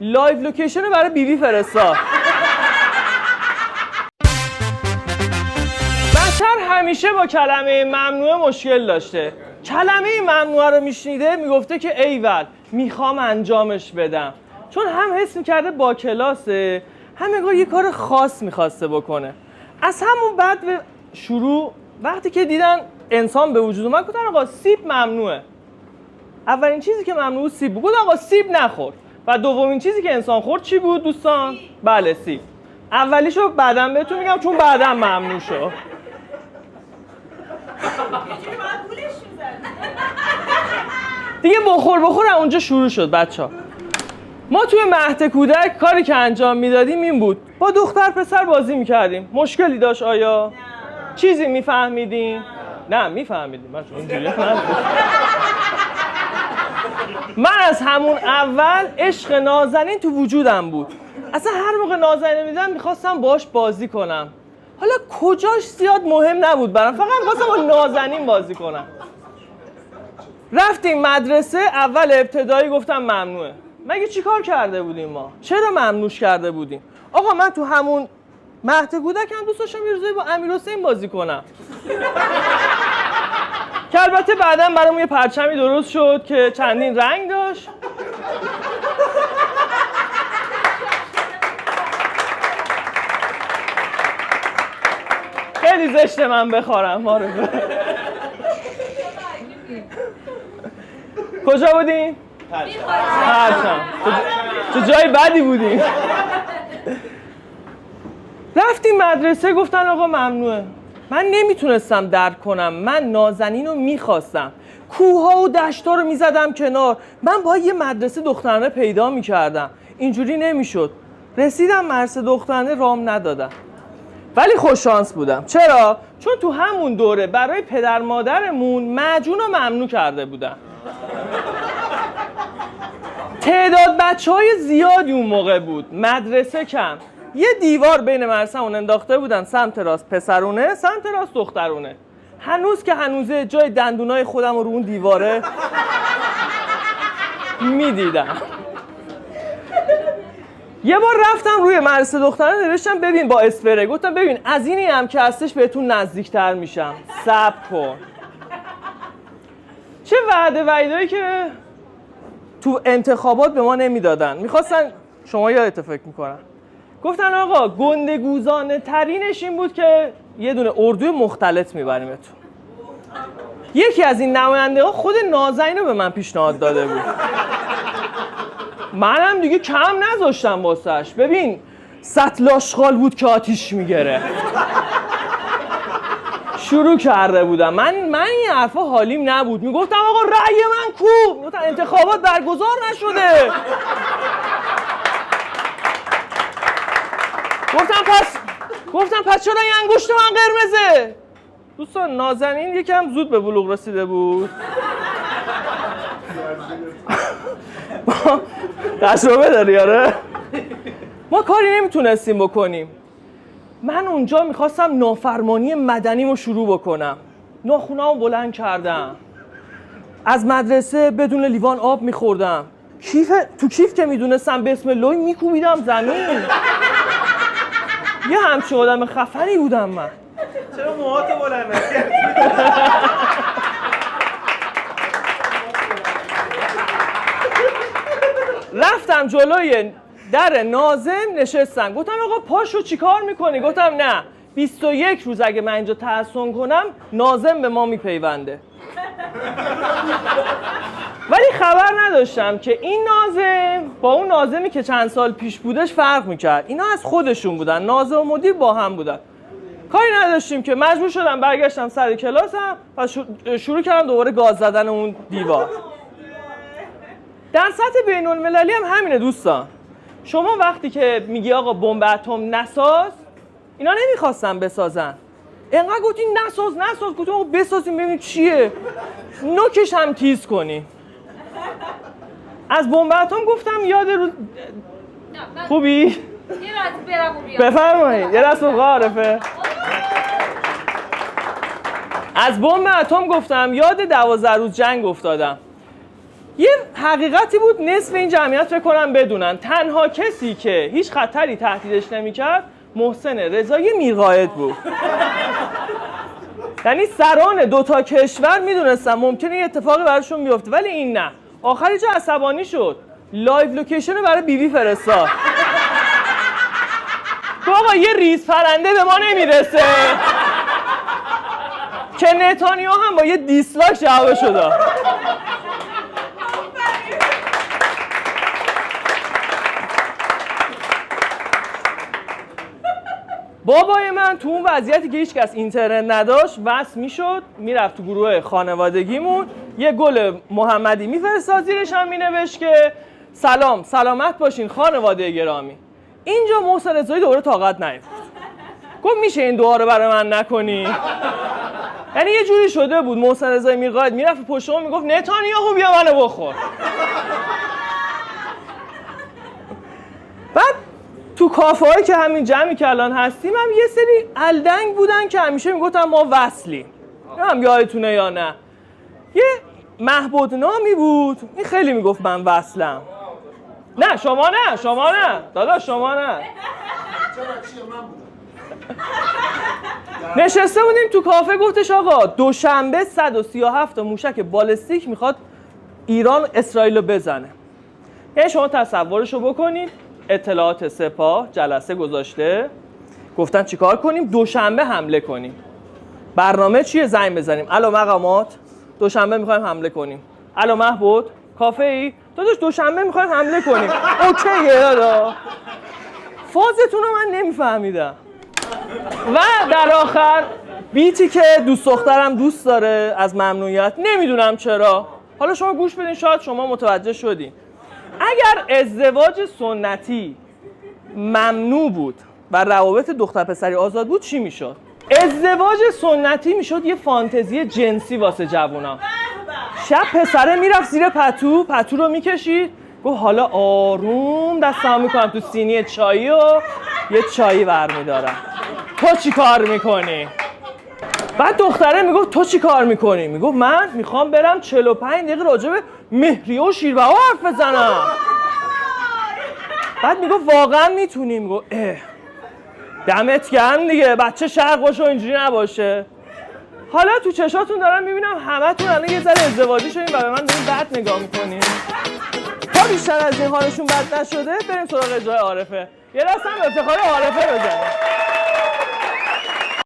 لایو لوکیشن رو برای بیبی فرستاد. بشر همیشه با کلمه ممنوعه مشکل داشته. کلمه ممنوعه رو میشنیده میگفته که ایول میخوام انجامش بدم، چون هم حس میکرده با کلاسه، هم انگار یه کار خاص میخواسته بکنه. از همون بعد به شروع وقتی که دیدن انسان به وجود اومد گفتن آقا سیب ممنوعه. اولین چیزی که ممنوع سیب بود، آقا سیب نخور. و دومین چیزی که انسان خورد چی بود دوستان؟ بله سیب. اولیشو بعداً بهتون میگم چون بعداً ممنوع شد. دیگه بخور اونجا شروع شد بچه‌ها. ما توی مهد کودک کاری که انجام میدادیم این بود، با دختر پسر بازی میکردیم. مشکلی داشت آیا؟ نه. چیزی میفهمیدیم؟ نه میفهمیدیم. من از همون اول عشق نازنین تو وجودم بود. اصلا هر موقع نازنین میدیدم میخواستم باش بازی کنم. حالا کجاش زیاد مهم نبود برام، فقط میخواستم با نازنین بازی کنم. رفتیم مدرسه، اول ابتدایی گفتم ممنوعه. مگه چی کار کرده بودیم ما؟ چرا ممنوعش کرده بودیم؟ آقا من تو همون مهد کودک هم دوست داشتم یه روزایی با امیرحسین بازی کنم. که البته بعداً برامون یه پرچمی درست شد که چندین رنگ داشت. خیلی زشته من بخورم معرفه. کجا بودیم؟ پرچم. تو جای بدی بودیم. رفتیم مدرسه گفتن آقا ممنوعه. من نمیتونستم درک کنم، من نازنین رو میخواستم، کوها و دشتا رو میزدم کنار، من باید یه مدرسه دخترانه پیدا میکردم. اینجوری نمیشد. رسیدم مدرسه دخترانه رام ندادم، ولی خوش شانس بودم. چرا؟ چون تو همون دوره برای پدر مادرمون معجون رو ممنوع کرده بودن. تعداد بچه‌های زیادی اون موقع بود، مدرسه کم. یه دیوار بین مدرسه‌مون انداخته بودن، سمت راست پسرونه، سمت راست دخترونه. هنوز که هنوزه جای دندونای خودم رو اون دیواره میدیدم. یه بار رفتم روی مدرسه دخترانه نوشتم ببین با اسپری، گفتم ببین از اینی هم که هستش بهتون نزدیکتر میشم، صبر کن. چه وعده‌ای که تو انتخابات به ما نمیدادن. میخواستن، شما یادت فکر میکنن، گفتن آقا گندگوزانه ترینش این بود که یه دونه اردوی مختلط میبریمتون. یکی از این نماینده ها خود نازنین رو به من پیشنهاد داده بود. منم دیگه کم نذاشتم واسش. ببین سطل آشغال بود که آتیش میگرفت. شروع کرده بودم. من این حرفا حالیم نبود. میگفتم آقا رأی من کو؟ میگفتم انتخابات برگزار نشده. گفتم پس چرا این انگشت من قرمزه؟ دوستان نازنین یکم زود به بلوغ رسیده بود. تجربه داری آره؟ ما کاری نمیتونستیم بکنیم. من اونجا میخواستم نافرمانی مدنیمو شروع بکنم. ناخونامو بلند کردم. از مدرسه بدون لیوان آب میخوردم. تو کیف که میدونستم بسم الله میکوبیدم زمین. یه همچین آدم خفنی بودم من. چرا موهات بلنده؟ رفتم جلوی در ناظم نشستم. گفتم آقا پاشو چیکار میکنی؟ گفتم نه 21 روز اگه من اینجا تحصن کنم ناظم به ما میپیونده. ولی خبر نداشتم که این ناظم با اون ناظمی که چند سال پیش بودش فرق میکرد. اینا از خودشون بودن، ناظم و مدیر با هم بودن. کاری نداشتیم که مجبور شدم برگشتم سر کلاسم و شروع کردم دوباره گاز زدن اون دیوار. در سطح بین المللی هم همینه دوستان. شما وقتی که میگی آقا بمب اتم نساز، اینا نمیخواستن بسازن. انقدر گفتی نساز، گفتم آقا بسازیم ببینیم چیه. نوکش هم تیز کنی. از بمب اتم گفتم یاد روز خوبی؟ یه راست برم و بیام. بفرمایید. یه رسم عارفه. از بمب اتم گفتم یاد 12 روز جنگ افتادم. یه حقیقتی بود نصف این جمعیت فکر کنم بدونن. تنها کسی که هیچ خطری تهدیدش نمی‌کرد محسن رضایی میرقائد بود. یعنی سران دوتا کشور میدونستن ممکنه یه اتفاقی براشون بیفته ولی این نه. آخر جا عصبانی شد. لایو لوکیشن رو برای بیبی فرستاد. آقا یه ریز پرنده به ما نمیرسه. که نتانیاهو هم با یه دیسلایک جوابشو داد. بابای من تو اون وضعیتی که هیچ کس اینترنت نداشت وصل میشد میرفت تو گروه خانوادگیمون یه گل محمدی میفرستاد زیرش هم مینوشت که سلام سلامت باشین خانواده گرامی. اینجا محسن رضایی دوباره طاقت نیاورد. گفت میشه این دعا رو برای من نکنی؟ یعنی یه جوری شده بود محسن رضایی میرقائد میرفت پشت اون میگفت نتانیاهو بیا منو بخور. بعد تو کافه‌هایی که همین جمعی که الان هستیم هم یه سری الدنگ بودن که همیشه میگفتن ما وصلیم. هم یادتونه یا نه؟ یه محبود نامی بود این خیلی میگفت من وصلم. نه شما نه شما نه داداش شما نه. نشسته بودیم تو کافه گفتش آقا دوشنبه 137 تا موشک بالستیک میخواد ایران اسرائیل رو بزنه. یعنی شما تصورشو بکنید اطلاعات سپاه جلسه گذاشته گفتن چیکار کنیم دوشنبه حمله کنیم. برنامه چیه؟ زنگ بزنیم الو مقامات دوشنبه میخوایم حمله کنیم. الو محبود کافه ای؟ داداش دوشنبه میخوایم حمله کنیم. اوکیه دادا. فازتون رو من نمیفهمیدم. و در آخر بیتی که دوست دخترم دوست داره از ممنوعیت نمیدونم چرا. حالا شما گوش بدین شاید شما متوجه شدین. اگر ازدواج سنتی ممنوع بود و روابط دختر پسری آزاد بود چی میشد؟ ازدواج سنتی میشد یه فانتزی جنسی واسه جوونا. شب پسره میرفت زیر پتو رو میکشید گفت حالا آروم دستم میکنم تو سینی چایی و یه چایی برمیدارم. تو چی کار میکنی؟ بعد دختره میگفت تو چی کار میکنی؟ میگفت من میخوام برم 45 دقیقه راجع به مهریه و شیربها حرف بزنم. بعد میگفت واقعا میتونی؟ میگفت دمت گرم دیگه بچه شرق باشه و اینجوری نباشه. حالا تو چشاتون دارم میبینم همتون الان یه ذره ازدواجی شدین و به من دارین بد نگاه میکنین. تا بیشتر از این حالشون بد نشده بریم سراغ اجرای عارفه. یه دست هم افتخار عارفه بزنیم.